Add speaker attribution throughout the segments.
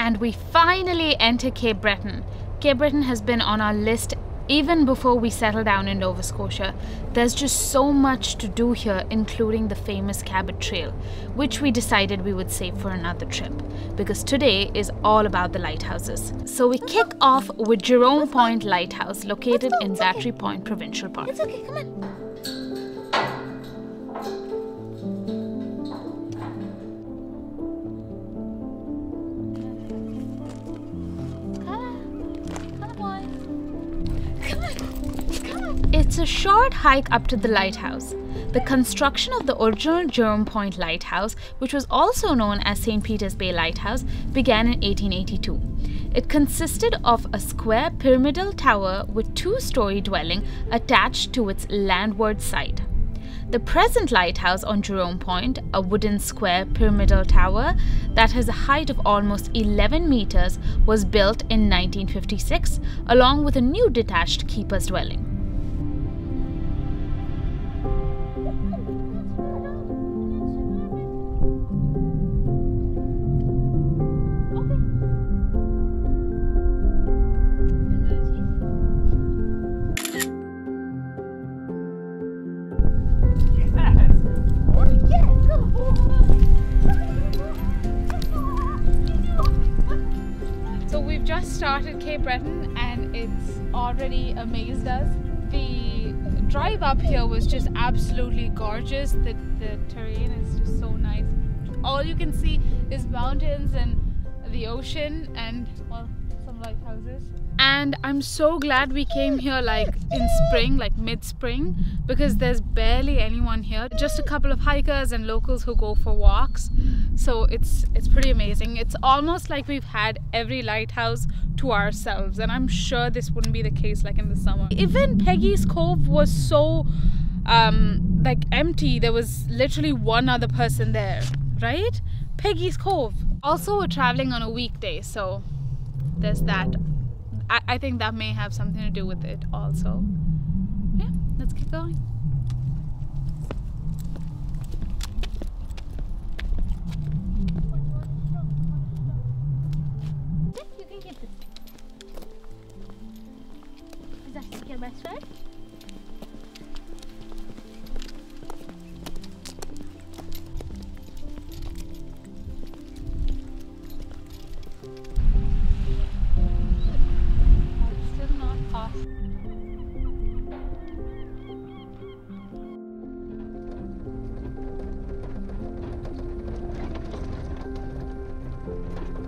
Speaker 1: And we finally enter Cape Breton. Cape Breton has been on our list even before we settled down in Nova Scotia. There's just so much to do here, including the famous Cabot Trail, which we decided we would save for another trip, because today is all about the lighthouses. So we kick off with Jerome Point Lighthouse, located in Battery Point Provincial Park.
Speaker 2: It's okay, come on.
Speaker 1: It's a short hike up to the lighthouse. The construction of the original Jerome Point Lighthouse, which was also known as St. Peter's Bay Lighthouse, began in 1882. It consisted of a square pyramidal tower with two-story dwelling attached to its landward side. The present lighthouse on Jerome Point, a wooden square pyramidal tower that has a height of almost 11 meters, was built in 1956 along with a new detached keeper's dwelling. Just started Cape Breton and it's already amazed us. The drive up here was just absolutely gorgeous. The terrain is just so nice. All you can see is mountains and the ocean and, well, some lighthouses. And I'm so glad we came here like in spring, like mid-spring, because there's barely anyone here. Just a couple of hikers and locals who go for walks. So it's pretty amazing. It's almost like we've had every lighthouse to ourselves, and I'm sure this wouldn't be the case like in the summer. Even Peggy's Cove was so like empty. There was literally one other person there, right? Peggy's Cove. Also, we're traveling on a weekday, so there's that. I think that may have something to do with it also. Yeah, let's keep going.
Speaker 2: You can keep this. Is that your best friend?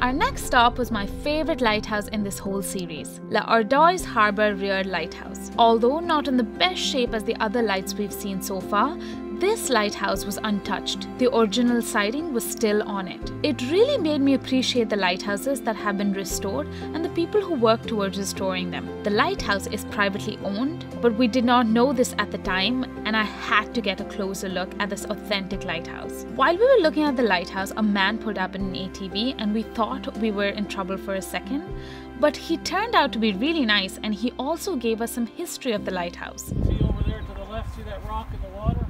Speaker 1: Our next stop was my favourite lighthouse in this whole series, La Ordos Harbour Rear Lighthouse. Although not in the best shape as the other lights we've seen so far, this lighthouse was untouched. The original siding was still on it. It really made me appreciate the lighthouses that have been restored and the people who work towards restoring them. The lighthouse is privately owned, but we did not know this at the time, and I had to get a closer look at this authentic lighthouse. While we were looking at the lighthouse, a man pulled up in an ATV and we thought we were in trouble for a second, but he turned out to be really nice, and he also gave us some history of the lighthouse.
Speaker 3: See over there to the left, see that rock in the water?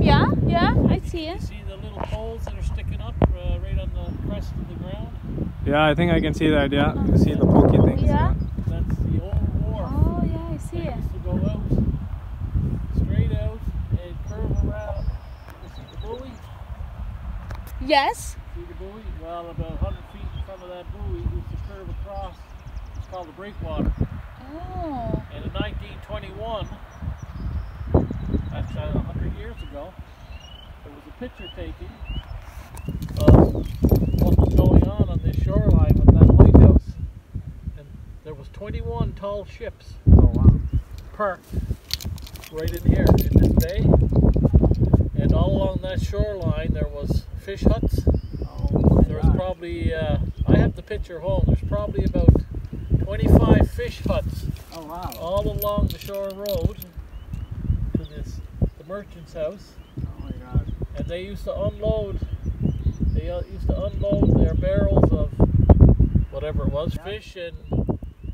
Speaker 1: Yeah, I see it.
Speaker 3: See the little poles that are sticking up right on the crest of the ground?
Speaker 4: Yeah, I think I can see that, yeah. You see the pokey things.
Speaker 1: Yeah.
Speaker 3: That's the old wharf.
Speaker 1: Oh, yeah, I see
Speaker 3: It
Speaker 1: it.
Speaker 3: used to go out, straight out, and curve around. You see the buoy?
Speaker 1: Yes.
Speaker 3: See the buoy? Well, about 100 feet in front of that buoy, it used to curve across. It's called the breakwater.
Speaker 1: Oh.
Speaker 3: And in 1921, that's 100 years ago, there was a picture taken of what was going on this shoreline with that lighthouse. And there was 21 tall ships parked right in here, in this bay. And all along that shoreline there was fish huts. There was probably, I have the picture home, there's probably about 25 fish huts all along the shore road to the merchant's house.
Speaker 4: Oh my God.
Speaker 3: And they used to unload their barrels of whatever it was, fish and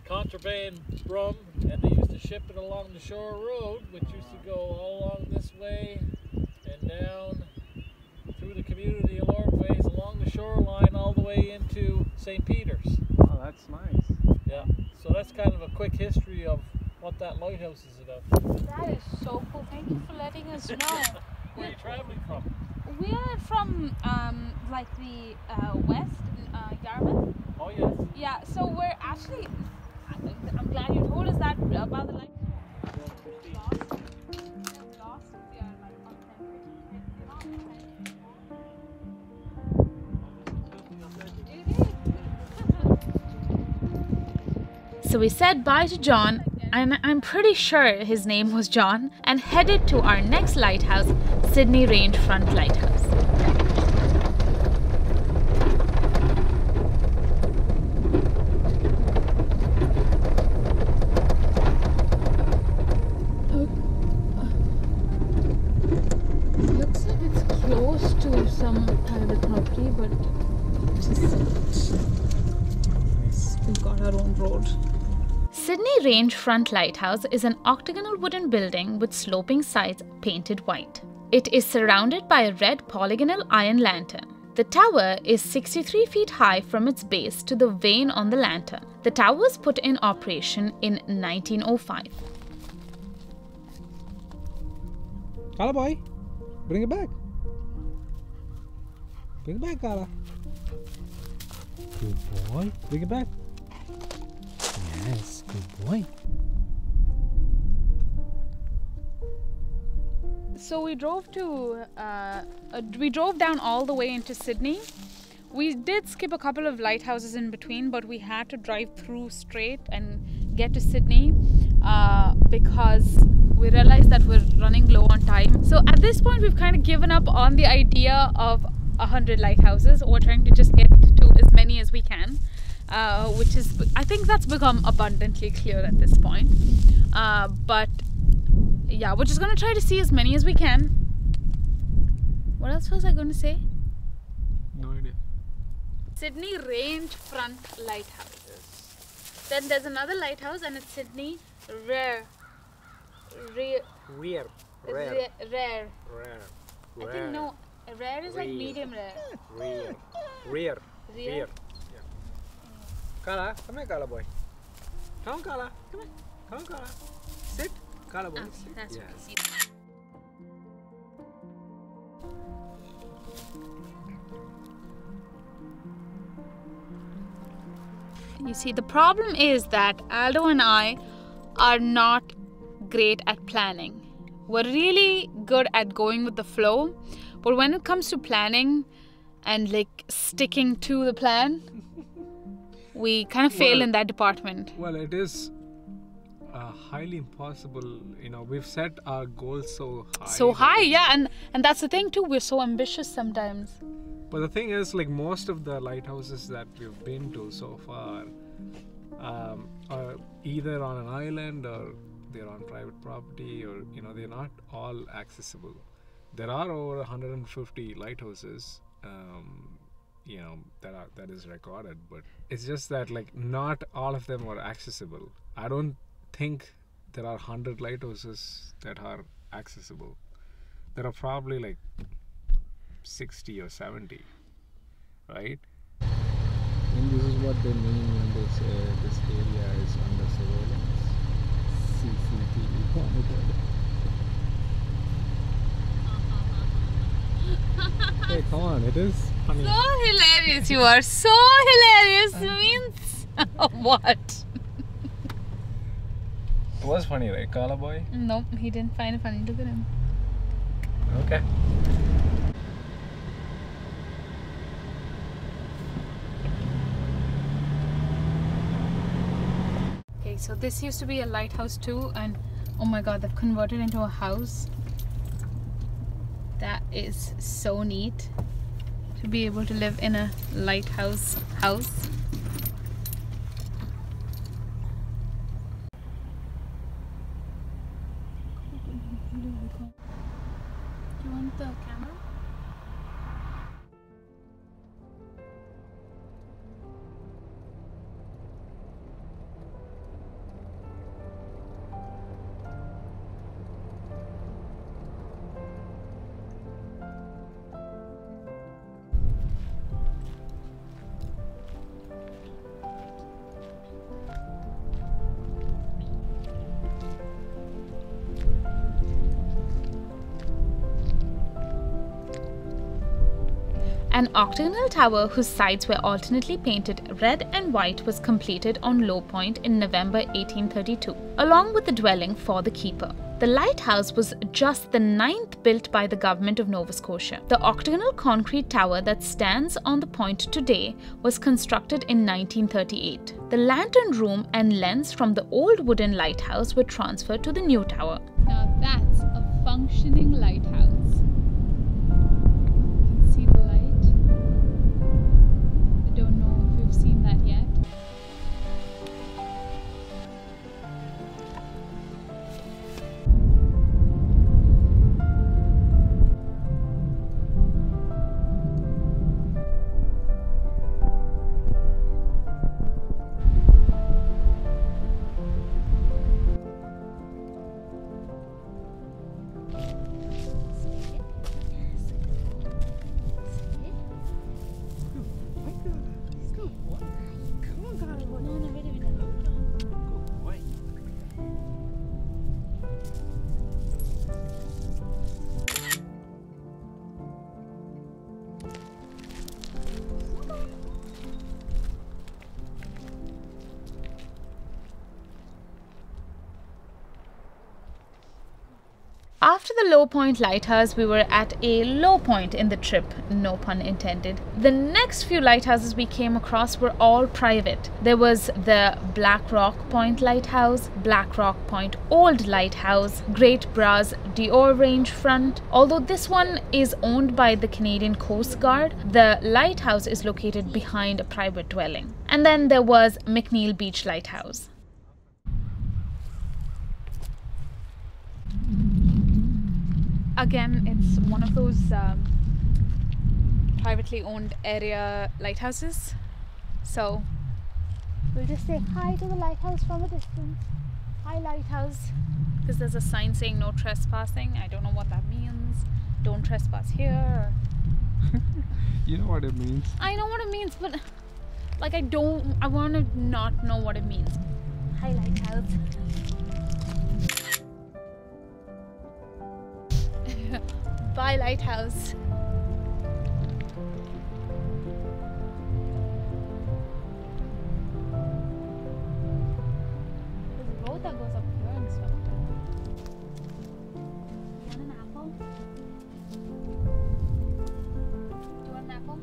Speaker 3: contraband rum, and they used to ship it along the shore road, which used to go all along this way and down through the community along ways along the shoreline all the way into St. Peter's.
Speaker 4: Oh, that's nice.
Speaker 3: Yeah, so that's kind of a quick history of what that lighthouse is about.
Speaker 1: That is so cool. Thank you for letting us know.
Speaker 3: Where are you traveling from?
Speaker 1: We are from like the west, Yarmouth.
Speaker 3: Oh yes.
Speaker 1: Yeah, so we're actually. I'm glad you told us that about the light. So we said bye to John, and I'm pretty sure his name was John, and headed to our next lighthouse, Sydney Range Front Lighthouse. Looks like it's close to some private property, but we've got our own road. Sydney Range Front Lighthouse is an octagonal wooden building with sloping sides painted white. It is surrounded by a red polygonal iron lantern. The tower is 63 feet high from its base to the vane on the lantern. The tower was put in operation in 1905.
Speaker 4: Kala boy, bring it back. Bring it back, Kala. Good boy. Bring it back. Yes, good boy.
Speaker 1: So we drove down all the way into Sydney. We did skip a couple of lighthouses in between, but we had to drive through straight and get to Sydney because we realized that we're running low on time. So at this point, we've kind of given up on the idea of 100 lighthouses. We're trying to just get to as many as we can. Which is, I think that's become abundantly clear at this point. But yeah, we're just going to try to see as many as we can. What else was I going to say?
Speaker 4: No idea.
Speaker 1: Sydney Range Front Lighthouses. Then there's another lighthouse, and it's Sydney Rare.
Speaker 4: Rare.
Speaker 1: I think no, rare is like medium rare.
Speaker 4: Rare. Kala, come here, Kala boy. Come on, Kala. Come here. Come on, Kala. Sit. Kala boy.
Speaker 1: Okay,
Speaker 4: Sit.
Speaker 1: that's what I see. You see, the problem is that Aldo and I are not great at planning. We're really good at going with the flow, but when it comes to planning and like sticking to the plan, we kind of fail in that department.
Speaker 4: Well, it is highly impossible. You know, we've set our goals so high.
Speaker 1: So high, yeah, and that's the thing too. We're so ambitious sometimes.
Speaker 4: But the thing is, like most of the lighthouses that we've been to so far are either on an island or they're on private property, or you know, they're not all accessible. There are over 150 lighthouses. You know, that is recorded, but it's just that like not all of them are accessible. I don't think there are 100 lighthouses that are accessible. There are probably like 60 or 70, right? And this is what they mean when they say this area is under surveillance. CCTV monitored. Hey, come on, it is funny.
Speaker 1: So hilarious, you are so hilarious. Means what?
Speaker 4: It was funny, right, Kala boy?
Speaker 1: Nope, he didn't find it funny. Look at him.
Speaker 4: Okay.
Speaker 1: Okay, so this used to be a lighthouse too, and oh my god, they've converted into a house. That is so neat to be able to live in a lighthouse house. Do you want the camera? An octagonal tower whose sides were alternately painted red and white was completed on Low Point in November 1832, along with the dwelling for the keeper. The lighthouse was just the 9th built by the government of Nova Scotia. The octagonal concrete tower that stands on the point today was constructed in 1938. The lantern room and lens from the old wooden lighthouse were transferred to the new tower.
Speaker 5: Now that's a functioning lighthouse. You can see the light. I don't know if you've seen that yet.
Speaker 1: After the Low Point Lighthouse, we were at a low point in the trip, no pun intended. The next few lighthouses we came across were all private. There was the Black Rock Point Lighthouse, Black Rock Point Old Lighthouse, Great Bras Dior Range Front. Although this one is owned by the Canadian Coast Guard, the lighthouse is located behind a private dwelling. And then there was Mcneil Beach Lighthouse. Again, it's one of those privately owned area lighthouses. So
Speaker 2: We'll just say hi to the lighthouse from a distance. Hi, lighthouse.
Speaker 1: because there's a sign saying no trespassing. I don't know what that means. Don't trespass here.
Speaker 4: You know what it means.
Speaker 1: I know what it means, but like I want to not know what it means.
Speaker 2: Hi, lighthouse.
Speaker 1: Bye, lighthouse.
Speaker 2: There's a road that goes up here and stuff. You want an apple? Do you want an apple?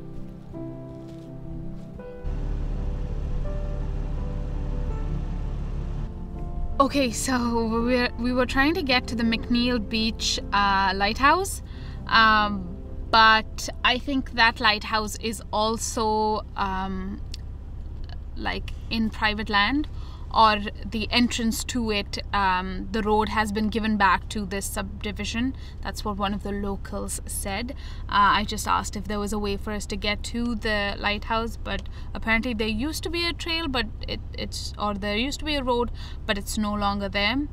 Speaker 1: Okay, so we were trying to get to the Mcneil Beach lighthouse, but I think that lighthouse is also like in private land, or the entrance to it, the road has been given back to this subdivision. That's what one of the locals said. I just asked if there was a way for us to get to the lighthouse, but apparently there used to be a trail, but there used to be a road, but it's no longer there.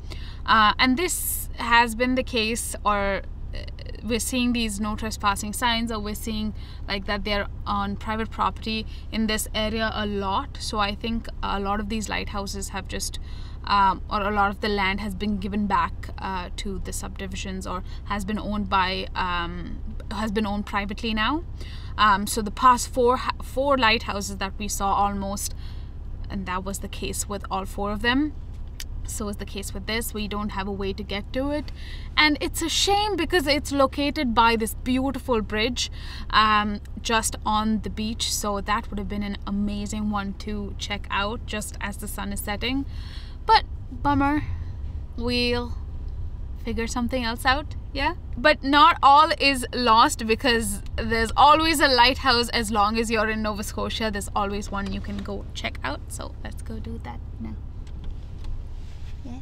Speaker 1: And this has been the case, or we're seeing these no trespassing signs, or we're seeing like that they're on private property in this area a lot. So I think a lot of these lighthouses have just or a lot of the land has been given back to the subdivisions, or has been owned privately now. So the past four lighthouses that we saw almost, and that was the case with all four of them. So is the case with this. We don't have a way to get to it, and it's a shame because it's located by this beautiful bridge just on the beach. So that would have been an amazing one to check out just as the sun is setting. But bummer, we'll figure something else out. Yeah, but not all is lost, because there's always a lighthouse. As long as you're in Nova Scotia, there's always one you can go check out. So let's go do that now.
Speaker 2: Yes.